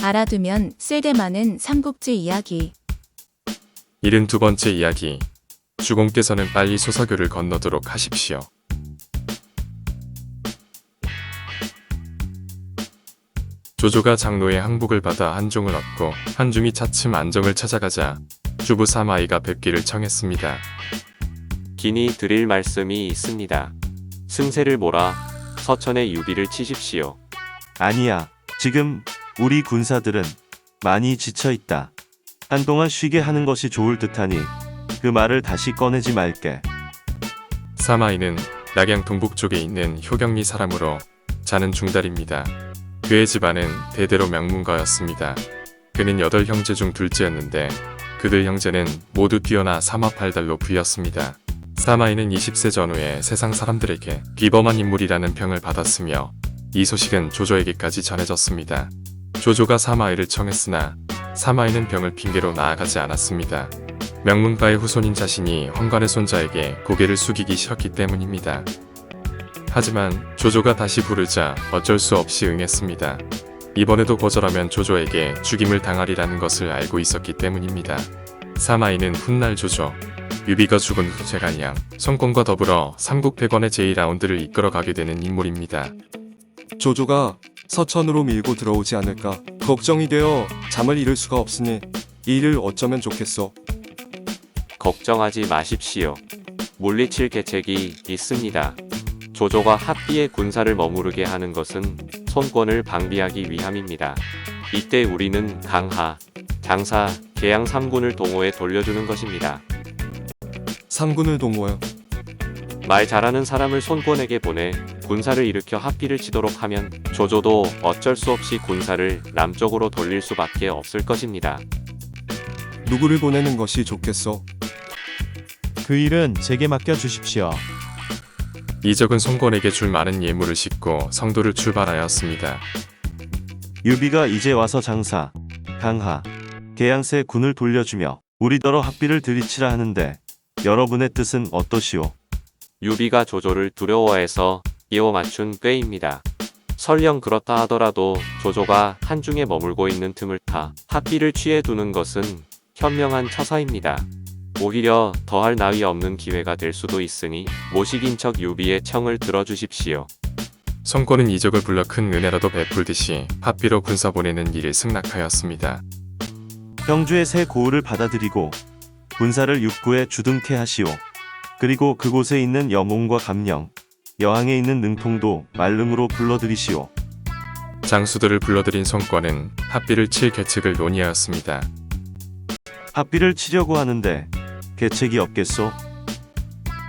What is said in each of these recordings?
알아두면 쓸데많은 삼국지 이야기. 72번째 이야기. 주공께서는 빨리 소서교를 건너도록 하십시오. 조조가 장로의 항복을 받아 한중을 얻고 한중이 차츰 안정을 찾아가자 주부 사마이가 뵙기를 청했습니다. 기니 드릴 말씀이 있습니다. 승세를 몰아 서천의 유비를 치십시오. 아니야. 지금 우리 군사들은 많이 지쳐있다. 한동안 쉬게 하는 것이 좋을 듯하니 그 말을 다시 꺼내지 말게. 사마이는 낙양 동북쪽에 있는 효경리 사람으로 자는 중달입니다. 그의 집안은 대대로 명문가였습니다. 그는 8형제 중 둘째였는데 그들 형제는 모두 뛰어나 사마팔달로 불렸습니다. 사마이는 20세 전후에 세상 사람들에게 비범한 인물이라는 평을 받았으며 이 소식은 조조에게까지 전해졌습니다. 조조가 사마이를 청했으나 사마이는 병을 핑계로 나아가지 않았습니다. 명문가의 후손인 자신이 황관의 손자에게 고개를 숙이기 싫었기 때문입니다. 하지만 조조가 다시 부르자 어쩔 수 없이 응했습니다. 이번에도 거절하면 조조에게 죽임을 당하리라는 것을 알고 있었기 때문입니다. 사마이는 훗날 조조, 유비가 죽은 후 제간양, 성권과 더불어 삼국백원의 제2라운드를 이끌어가게 되는 인물입니다. 조조가 서천으로 밀고 들어오지 않을까 걱정이 되어 잠을 이룰 수가 없으니 이 일을 어쩌면 좋겠소. 걱정하지 마십시오. 물리칠 계책이 있습니다. 조조가 합비의 군사를 머무르게 하는 것은 손권을 방비하기 위함입니다. 이때 우리는 강하, 장사, 계양 3군을 동호에 돌려주는 것입니다. 3군을 동호요. 말 잘하는 사람을 손권에게 보내 군사를 일으켜 합비를 치도록 하면 조조도 어쩔 수 없이 군사를 남쪽으로 돌릴 수밖에 없을 것입니다. 누구를 보내는 것이 좋겠소? 그 일은 제게 맡겨 주십시오. 이적은 손권에게 줄 많은 예물을 싣고 성도를 출발하였습니다. 유비가 이제 와서 장사, 강하, 계양세 군을 돌려주며 우리더러 합비를 들이치라 하는데 여러분의 뜻은 어떠시오? 유비가 조조를 두려워해서 끼워 맞춘 꾀입니다. 설령 그렇다 하더라도 조조가 한중에 머물고 있는 틈을 타 합비를 취해 두는 것은 현명한 처사입니다. 오히려 더할 나위 없는 기회가 될 수도 있으니 모식인 척 유비의 청을 들어주십시오. 손권은 이적을 불러 큰 은혜라도 베풀듯이 합비로 군사 보내는 일을 승낙하였습니다. 형주의 새 고을을 받아들이고 군사를 육구에 주둔케 하시오. 그리고 그곳에 있는 여몽과 감령, 여항에 있는 능통도 말릉으로 불러들이시오. 장수들을 불러들인 손권은 합비를 칠 계책을 논의하였습니다. 합비를 치려고 하는데 계책이 없겠소?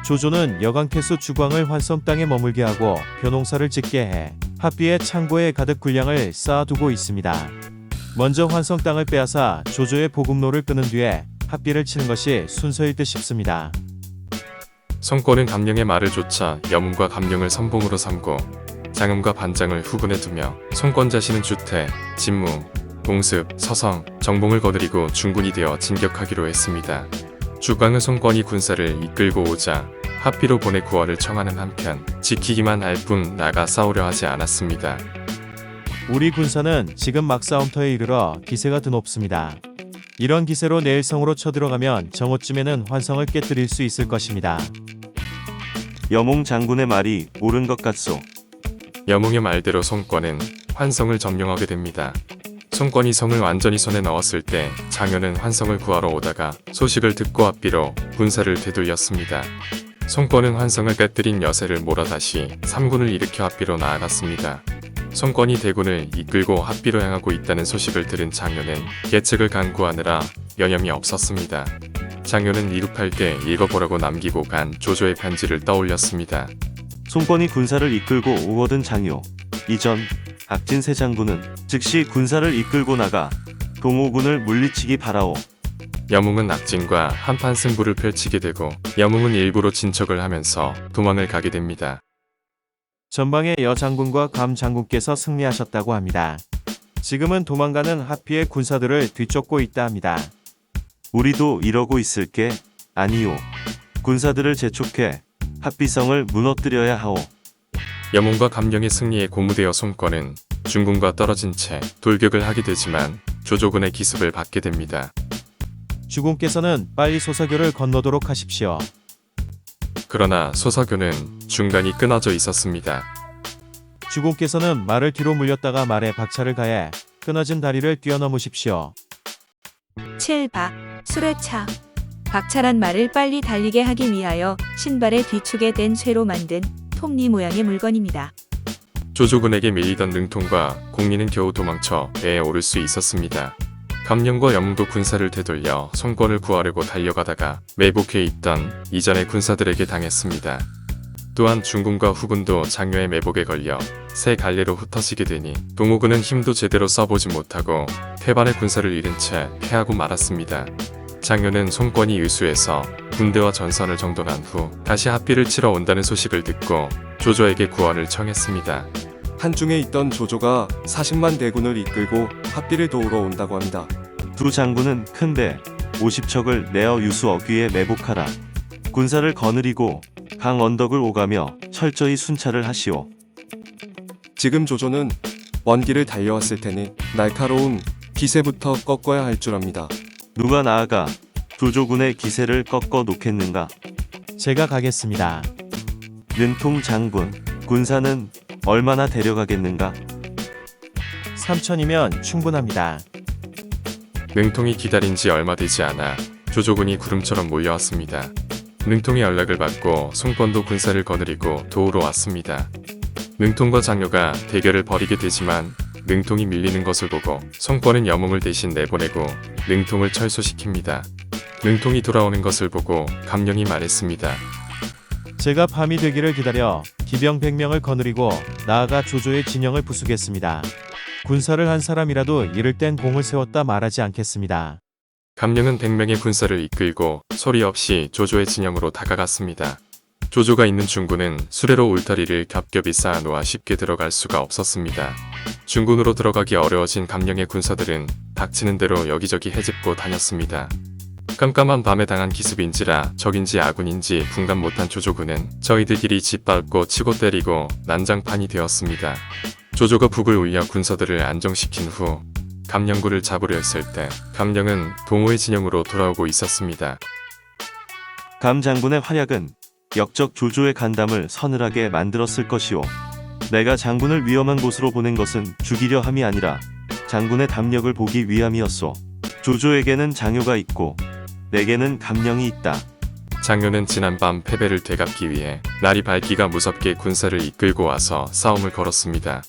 조조는 여강태수 주광을 환성 땅에 머물게 하고 벼농사를 짓게 해 합비의 창고에 가득 군량을 쌓아두고 있습니다. 먼저 환성 땅을 빼앗아 조조의 보급로를 끄는 뒤에 합비를 치는 것이 순서일 듯 싶습니다. 손권은 감령의 말을 좇아 여문과 감령을 선봉으로 삼고 장음과 반장을 후군에 두며 손권 자신은 주태, 진무, 공습, 서성, 정봉을 거느리고 중군이 되어 진격하기로 했습니다. 주광은 손권이 군사를 이끌고 오자 합비로 보내 구원을 청하는 한편 지키기만 할 뿐 나가 싸우려 하지 않았습니다. 우리 군사는 지금 막싸움터에 이르러 기세가 드높습니다. 이런 기세로 내일 성으로 쳐들어가면 정오쯤에는 환성을 깨뜨릴 수 있을 것입니다. 여몽 장군의 말이 옳은 것 같소. 여몽의 말대로 손권은 환성을 점령하게 됩니다. 손권이 성을 완전히 손에 넣었을 때 장효는 환성을 구하러 오다가 소식을 듣고 합비로 군사를 되돌렸습니다. 손권은 환성을 깨뜨린 여세를 몰아 다시 3군을 일으켜 합비로 나아갔습니다. 손권이 대군을 이끌고 합비로 향하고 있다는 소식을 들은 장효는 계책을 강구하느라 여념이 없었습니다. 장효는 위급할 때 읽어보라고 남기고 간 조조의 편지를 떠올렸습니다. 손권이 군사를 이끌고 오거든 장효. 이전 악진세 장군은 즉시 군사를 이끌고 나가 동호군을 물리치기 바라오. 여몽은 낙진과 한판 승부를 펼치게 되고 여몽은 일부러 진척을 하면서 도망을 가게 됩니다. 전방에 여 장군과 감 장군께서 승리하셨다고 합니다. 지금은 도망가는 합비의 군사들을 뒤쫓고 있다 합니다. 우리도 이러고 있을게? 아니오. 군사들을 재촉해 합비성을 무너뜨려야 하오. 여몽과 감령의 승리에 고무되어 손권은 중군과 떨어진 채 돌격을 하게 되지만 조조군의 기습을 받게 됩니다. 주공께서는 빨리 소사교를 건너도록 하십시오. 그러나 소사교는 중간이 끊어져 있었습니다. 주공께서는 말을 뒤로 물렸다가 말에 박차를 가해 끊어진 다리를 뛰어넘으십시오. 7박 수레차. 박차란 말을 빨리 달리게 하기 위하여 신발의 뒤축에 댄 쇠로 만든 톱니 모양의 물건입니다. 조조군에게 밀리던 능통과 공리는 겨우 도망쳐 배에 오를 수 있었습니다. 감령과 영웅도 군사를 되돌려 송권을 구하려고 달려가다가 매복해 있던 이전의 군사들에게 당했습니다. 또한 중군과 후군도 장교의 매복에 걸려 새 갈래로 흩어지게 되니 동호군은 힘도 제대로 써보지 못하고 태반의 군사를 잃은 채 패하고 말았습니다. 장교는 송권이 의수해서 군대와 전선을 정돈한 후 다시 합비를 치러 온다는 소식을 듣고 조조에게 구원을 청했습니다. 한중에 있던 조조가 40만 대군을 이끌고 합비를 도우러 온다고 합니다. 두 장군은 큰 배 50척을 내어 유수 어귀에 매복하라. 군사를 거느리고 강 언덕을 오가며 철저히 순찰을 하시오. 지금 조조는 먼 길을 달려왔을 테니 날카로운 기세부터 꺾어야 할 줄 압니다. 누가 나아가 조조군의 기세를 꺾어 놓겠는가? 제가 가겠습니다. 능통 장군, 군사는 얼마나 데려가겠는가? 3천이면 충분합니다. 능통이 기다린 지 얼마 되지 않아 조조군이 구름처럼 몰려왔습니다. 능통의 연락을 받고 송권도 군사를 거느리고 도우러 왔습니다. 능통과 장교가 대결을 벌이게 되지만 능통이 밀리는 것을 보고 송권은 영웅을 대신 내보내고 능통을 철수시킵니다. 능통이 돌아오는 것을 보고 감령이 말했습니다. 제가 밤이 되기를 기다려 기병 100명을 거느리고 나아가 조조의 진영을 부수겠습니다. 군사를 한 사람이라도 이를 땐 공을 세웠다 말하지 않겠습니다. 감령은 100명의 군사를 이끌고 소리 없이 조조의 진영으로 다가갔습니다. 조조가 있는 중군은 수레로 울타리를 겹겹이 쌓아놓아 쉽게 들어갈 수가 없었습니다. 중군으로 들어가기 어려워진 감령의 군사들은 닥치는 대로 여기저기 헤집고 다녔습니다. 깜깜한 밤에 당한 기습인지라 적인지 아군인지 분간 못한 조조군은 저희들끼리 짓밟고 치고 때리고 난장판이 되었습니다. 조조가 북을 울려 군사들을 안정시킨 후 감령군을 잡으려 했을 때 감령은 동호의 진영으로 돌아오고 있었습니다. 감 장군의 활약은 역적 조조의 간담을 서늘하게 만들었을 것이오. 내가 장군을 위험한 곳으로 보낸 것은 죽이려 함이 아니라 장군의 담력을 보기 위함이었소. 조조에게는 장효가 있고 내게는 감령이 있다. 장효는 지난밤 패배를 되갚기 위해 날이 밝기가 무섭게 군사를 이끌고 와서 싸움을 걸었습니다.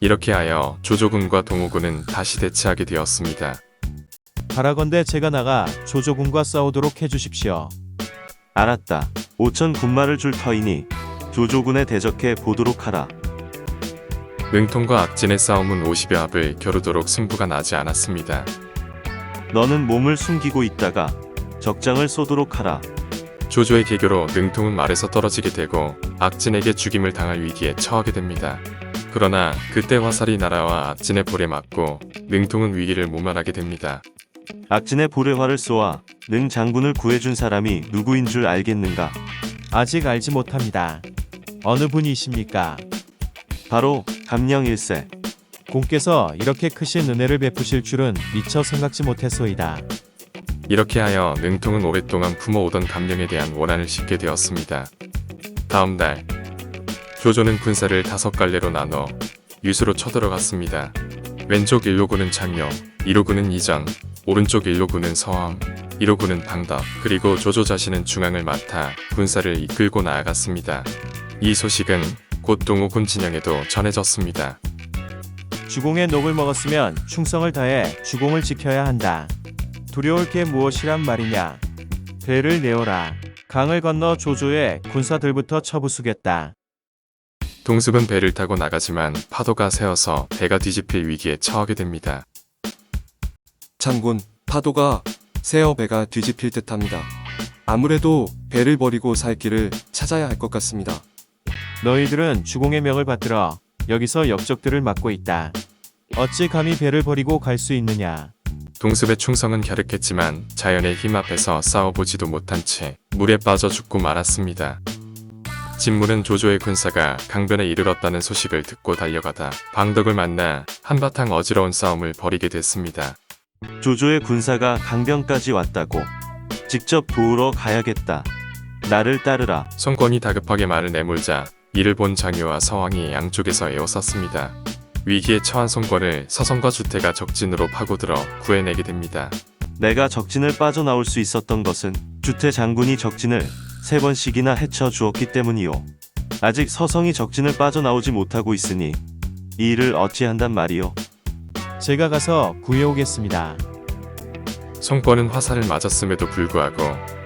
이렇게 하여 조조군과 동호군은 다시 대치하게 되었습니다. 바라건대 제가 나가 조조군과 싸우도록 해주십시오. 알았다. 5천 군마를 줄 터이니 조조군에 대적해 보도록 하라. 능통과 악진의 싸움은 50여 합을 겨루도록 승부가 나지 않았습니다. 너는 몸을 숨기고 있다가 적장을 쏘도록 하라. 조조의 계교로 능통은 말에서 떨어지게 되고 악진에게 죽임을 당할 위기에 처하게 됩니다. 그러나 그때 화살이 날아와 악진의 볼에 맞고 능통은 위기를 모면하게 됩니다. 악진의 볼에 활을 쏘아 능 장군을 구해준 사람이 누구인 줄 알겠는가? 아직 알지 못합니다. 어느 분이십니까? 바로 감령 1세. 공께서 이렇게 크신 은혜를 베푸실 줄은 미처 생각지 못했소이다. 이렇게 하여 능통은 오랫동안 품어오던 감령에 대한 원한을 싣게 되었습니다. 다음 날 조조는 군사를 5갈래로 나눠 유수로 쳐들어갔습니다. 왼쪽 1로군은 장효, 2로군은 이전, 오른쪽 1로군은 서함, 1로군은 방덕, 그리고 조조 자신은 중앙을 맡아 군사를 이끌고 나아갔습니다. 이 소식은 곧 동호군 진영에도 전해졌습니다. 주공의 녹을 먹었으면 충성을 다해 주공을 지켜야 한다. 두려울 게 무엇이란 말이냐. 배를 내어라. 강을 건너 조조의 군사들부터 쳐부수겠다. 동습은 배를 타고 나가지만 파도가 세어서 배가 뒤집힐 위기에 처하게 됩니다. 장군, 파도가 세어 배가 뒤집힐 듯합니다. 아무래도 배를 버리고 살 길을 찾아야 할 것 같습니다. 너희들은 주공의 명을 받들어 여기서 역적들을 막고 있다. 어찌 감히 배를 버리고 갈 수 있느냐. 동습의 충성은 갸륵했지만 자연의 힘 앞에서 싸워보지도 못한 채 물에 빠져 죽고 말았습니다. 진무는 조조의 군사가 강변에 이르렀다는 소식을 듣고 달려가다 방덕을 만나 한바탕 어지러운 싸움을 벌이게 됐습니다. 조조의 군사가 강변까지 왔다고. 직접 도우러 가야겠다. 나를 따르라. 손권이 다급하게 말을 내몰자 이를 본 장유와 서왕이 양쪽에서 에워쌌습니다. 위기에 처한 손권을 서성과 주태가 적진으로 파고들어 구해내게 됩니다. 내가 적진을 빠져나올 수 있었던 것은 주태 장군이 적진을 3번씩이나 헤쳐 주었기 때문이요. 아직 서성이 적진을 빠져나오지 못하고 있으니 이 일을 어찌한단 말이요. 제가 가서 구해오겠습니다. 손권은 화살을 맞았음에도 불구하고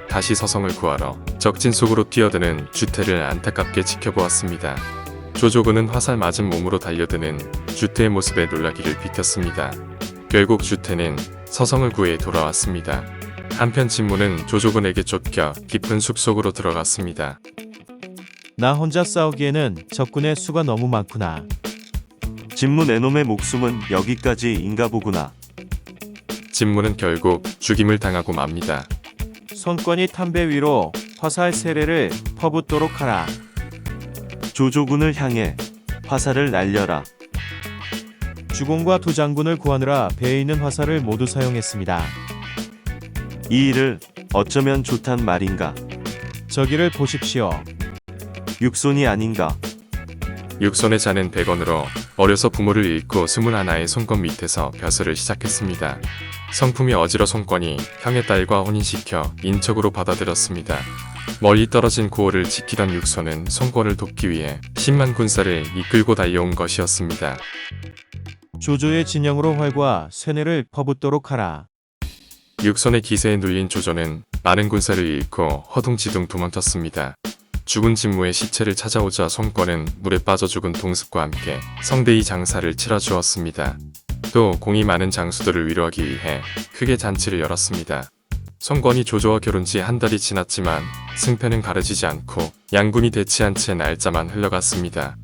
다시 서성을 구하러 적진 속으로 뛰어드는 주태를 안타깝게 지켜보았습니다. 조조군은 화살 맞은 몸으로 달려드는 주태의 모습에 놀라기를 비켰습니다. 결국 주태는 서성을 구해 돌아왔습니다. 한편 진무는 조조군에게 쫓겨 깊은 숲속으로 들어갔습니다. 나 혼자 싸우기에는 적군의 수가 너무 많구나. 진무 내놈의 목숨은 여기까지인가 보구나. 진무는 결국 죽임을 당하고 맙니다. 손권이 탐배 위로 화살 세례를 퍼붓도록 하라. 조조군을 향해 화살을 날려라. 주공과 두 장군을 구하느라 배에 있는 화살을 모두 사용했습니다. 이 일을 어쩌면 좋단 말인가. 저기를 보십시오. 육손이 아닌가. 육손의 자는 100원으로 어려서 부모를 잃고 21의 손권 밑에서 벼슬을 시작했습니다. 성품이 어지러 손권이 형의 딸과 혼인시켜 인척으로 받아들였습니다. 멀리 떨어진 고을을 지키던 육손은 손권을 돕기 위해 10만 군사를 이끌고 달려온 것이었습니다. 조조의 진영으로 활과 쇠뇌를 퍼붓도록 하라. 육손의 기세에 눌린 조조는 많은 군사를 잃고 허둥지둥 도망쳤습니다. 죽은 진무의 시체를 찾아오자 손권은 물에 빠져 죽은 동습과 함께 성대히 장사를 치러주었습니다. 또 공이 많은 장수들을 위로하기 위해 크게 잔치를 열었습니다. 손권이 조조와 결혼 지 한 달이 지났지만 승패는 가려지지 않고 양군이 대치한 채 날짜만 흘러갔습니다.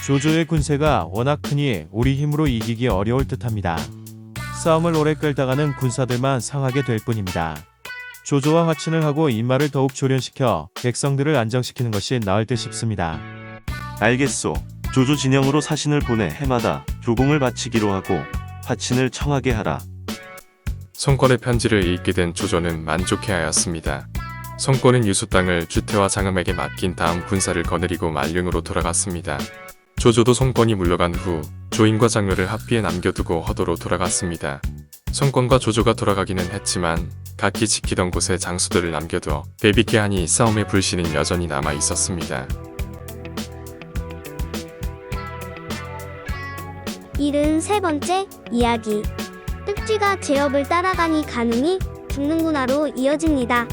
조조의 군세가 워낙 크니 우리 힘으로 이기기 어려울 듯합니다. 싸움을 오래 끌다가는 군사들만 상하게 될 뿐입니다. 조조와 화친을 하고 인마를 더욱 조련시켜 백성들을 안정시키는 것이 나을 듯 싶습니다. 알겠소. 조조 진영으로 사신을 보내 해마다 조공을 바치기로 하고 화친을 청하게 하라. 손권의 편지를 읽게 된 조조는 만족해하였습니다. 손권은 유수 땅을 주태와 장엄에게 맡긴 다음 군사를 거느리고 말릉으로 돌아갔습니다. 조조도 손권이 물러간 후 조인과 장묘를 합비에 남겨두고 허도로 돌아갔습니다. 손권과 조조가 돌아가기는 했지만 각기 지키던 곳에 장수들을 남겨두어 대비케 하니 싸움의 불씨는 여전히 남아 있었습니다. 73번째 이야기. 뜩쥐가 제업을 따라가니 가능이 죽는구나로 이어집니다.